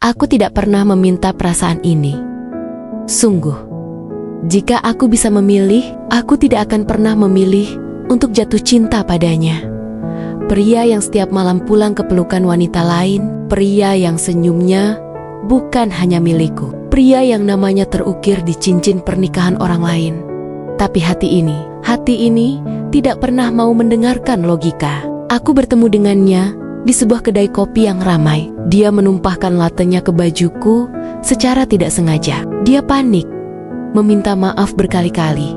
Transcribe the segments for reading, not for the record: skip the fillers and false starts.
Aku tidak pernah meminta perasaan ini. Sungguh, jika aku bisa memilih, aku tidak akan pernah memilih untuk jatuh cinta padanya. Pria yang setiap malam pulang ke pelukan wanita lain, pria yang senyumnya bukan hanya milikku, pria yang namanya terukir di cincin pernikahan orang lain. Tapi hati ini tidak pernah mau mendengarkan logika. Aku bertemu dengannya di sebuah kedai kopi yang ramai. Dia menumpahkan latenya ke bajuku secara tidak sengaja. Dia panik, meminta maaf berkali-kali.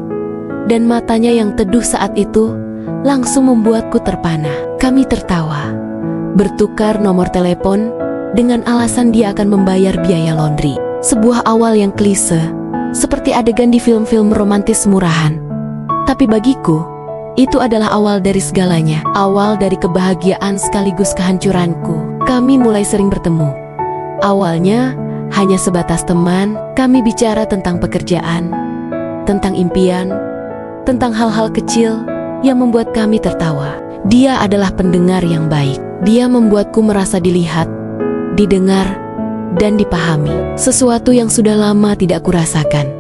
Dan matanya yang teduh saat itu langsung membuatku terpana. Kami tertawa, bertukar nomor telepon dengan alasan dia akan membayar biaya laundry. Sebuah awal yang klise, seperti adegan di film-film romantis murahan. Tapi bagiku, itu adalah awal dari segalanya. Awal dari kebahagiaan sekaligus kehancuranku. Kami mulai sering bertemu. Awalnya hanya sebatas teman. Kami bicara tentang pekerjaan, tentang impian, tentang hal-hal kecil yang membuat kami tertawa. Dia adalah pendengar yang baik. Dia membuatku merasa dilihat, didengar, dan dipahami. Sesuatu yang sudah lama tidak kurasakan.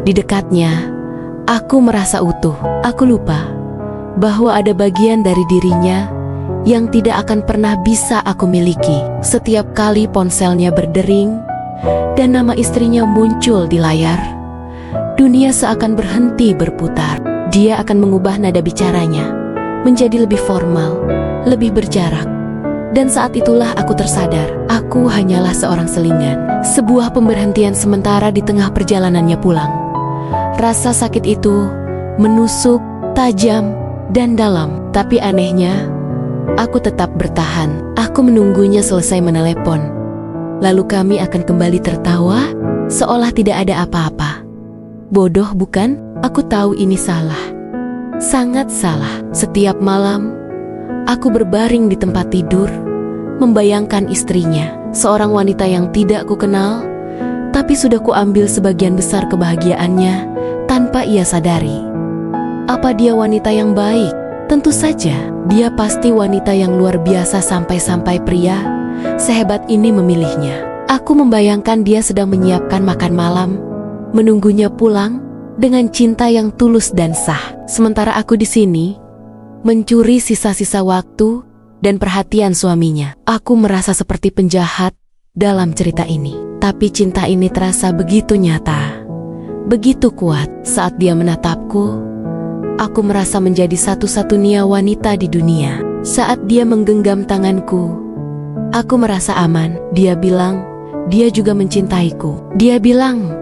Di dekatnya, aku merasa utuh. Aku lupa bahwa ada bagian dari dirinya yang tidak akan pernah bisa aku miliki. Setiap kali ponselnya berdering dan nama istrinya muncul di layar, dunia seakan berhenti berputar. Dia akan mengubah nada bicaranya menjadi lebih formal, lebih berjarak. Dan saat itulah aku tersadar, aku hanyalah seorang selingan. Sebuah pemberhentian sementara di tengah perjalanannya pulang. Rasa sakit itu menusuk, tajam, dan dalam. Tapi anehnya, aku tetap bertahan. Aku menunggunya selesai menelepon. Lalu kami akan kembali tertawa, seolah tidak ada apa-apa. Bodoh bukan? Aku tahu ini salah. Sangat salah. Setiap malam, aku berbaring di tempat tidur, membayangkan istrinya, seorang wanita yang tidak kukenal, tapi sudah kuambil sebagian besar kebahagiaannya tanpa ia sadari. Apa dia wanita yang baik? Tentu saja, dia pasti wanita yang luar biasa sampai-sampai pria sehebat ini memilihnya. Aku membayangkan dia sedang menyiapkan makan malam, menunggunya pulang dengan cinta yang tulus dan sah. Sementara aku di sini, mencuri sisa-sisa waktu dan perhatian suaminya. Aku merasa seperti penjahat dalam cerita ini. Tapi cinta ini terasa begitu nyata, begitu kuat. Saat dia menatapku, aku merasa menjadi satu-satunya wanita di dunia. Saat dia menggenggam tanganku, aku merasa aman. Dia bilang, dia juga mencintaiku. Dia bilang,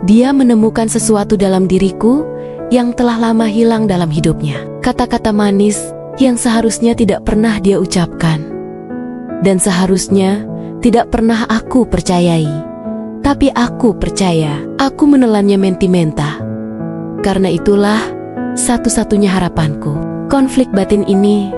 dia menemukan sesuatu dalam diriku yang telah lama hilang dalam hidupnya. Kata-kata manis yang seharusnya tidak pernah dia ucapkan, dan seharusnya tidak pernah aku percayai. Tapi aku percaya. Aku menelannya menti-menta. Karena itulah satu-satunya harapanku. Konflik batin ini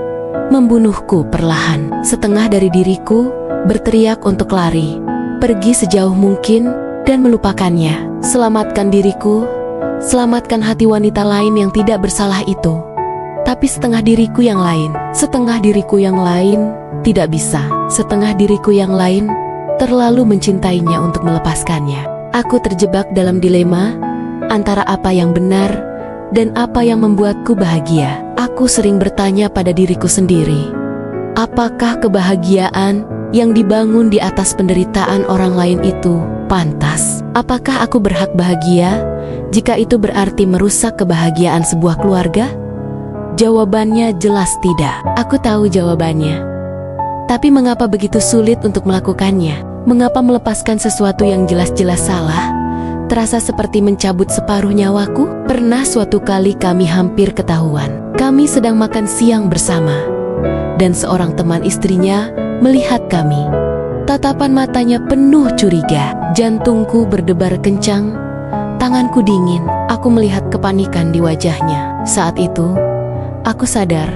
membunuhku perlahan. Setengah dari diriku berteriak untuk lari, pergi sejauh mungkin dan melupakannya. Selamatkan diriku, selamatkan hati wanita lain yang tidak bersalah itu. Tapi setengah diriku yang lain tidak bisa. Setengah diriku yang lain terlalu mencintainya untuk melepaskannya. Aku terjebak dalam dilema antara apa yang benar dan apa yang membuatku bahagia. Aku sering bertanya pada diriku sendiri, apakah kebahagiaan yang dibangun di atas penderitaan orang lain itu pantas? Apakah aku berhak bahagia jika itu berarti merusak kebahagiaan sebuah keluarga? Jawabannya jelas tidak. Aku tahu jawabannya. Tapi mengapa begitu sulit untuk melakukannya? Mengapa melepaskan sesuatu yang jelas-jelas salah terasa seperti mencabut separuh nyawaku? Pernah suatu kali kami hampir ketahuan. Kami sedang makan siang bersama, dan seorang teman istrinya melihat kami. Tatapan matanya penuh curiga. Jantungku berdebar kencang, tanganku dingin. Aku melihat kepanikan di wajahnya. Saat itu, aku sadar,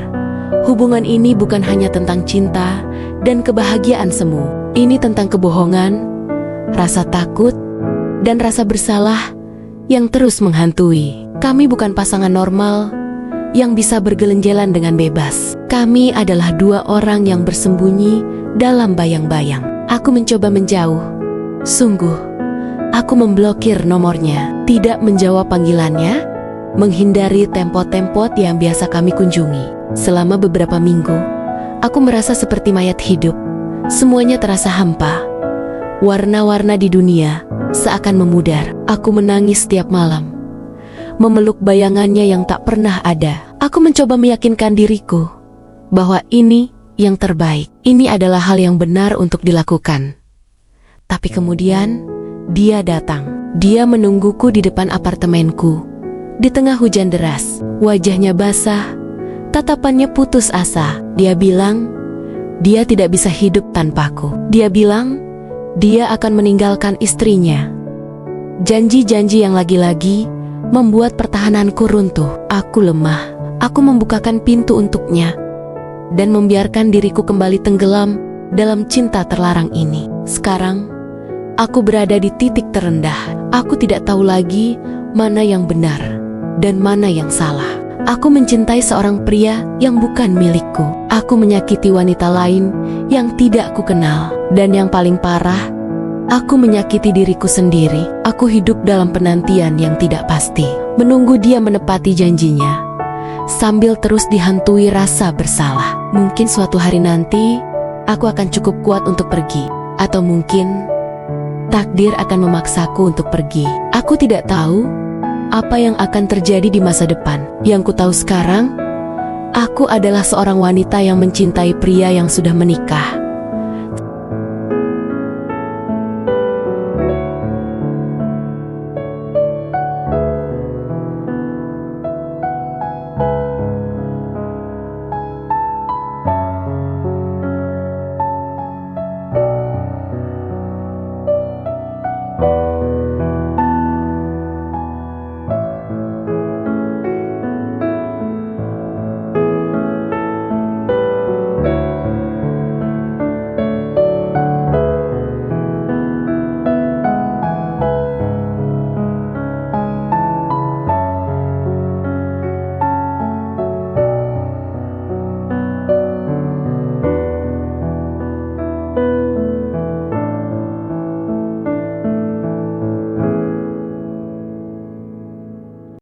hubungan ini bukan hanya tentang cinta dan kebahagiaan semu. Ini tentang kebohongan, rasa takut, dan rasa bersalah yang terus menghantui. Kami bukan pasangan normal yang bisa bergelenjelan dengan bebas. Kami adalah dua orang yang bersembunyi dalam bayang-bayang. Aku mencoba menjauh. Sungguh, aku memblokir nomornya, tidak menjawab panggilannya, menghindari tempat-tempat yang biasa kami kunjungi. Selama beberapa minggu, aku merasa seperti mayat hidup. Semuanya terasa hampa. Warna-warna di dunia seakan memudar. Aku menangis setiap malam, memeluk bayangannya yang tak pernah ada. Aku mencoba meyakinkan diriku bahwa ini yang terbaik. Ini adalah hal yang benar untuk dilakukan. Tapi kemudian, dia datang. Dia menungguku di depan apartemenku. Di tengah hujan deras, wajahnya basah, tatapannya putus asa. Dia bilang, dia tidak bisa hidup tanpaku. Dia bilang, dia akan meninggalkan istrinya. Janji-janji yang lagi-lagi membuat pertahananku runtuh. Aku lemah. Aku membukakan pintu untuknya dan membiarkan diriku kembali tenggelam dalam cinta terlarang ini. Sekarang, aku berada di titik terendah. Aku tidak tahu lagi mana yang benar dan mana yang salah. Aku mencintai seorang pria yang bukan milikku. Aku menyakiti wanita lain yang tidak kukenal. Dan yang paling parah, aku menyakiti diriku sendiri. Aku hidup dalam penantian yang tidak pasti, menunggu dia menepati janjinya, sambil terus dihantui rasa bersalah. Mungkin suatu hari nanti, aku akan cukup kuat untuk pergi. Atau mungkin, takdir akan memaksaku untuk pergi. Aku tidak tahu apa yang akan terjadi di masa depan. Yang ku tahu sekarang, aku adalah seorang wanita yang mencintai pria yang sudah menikah.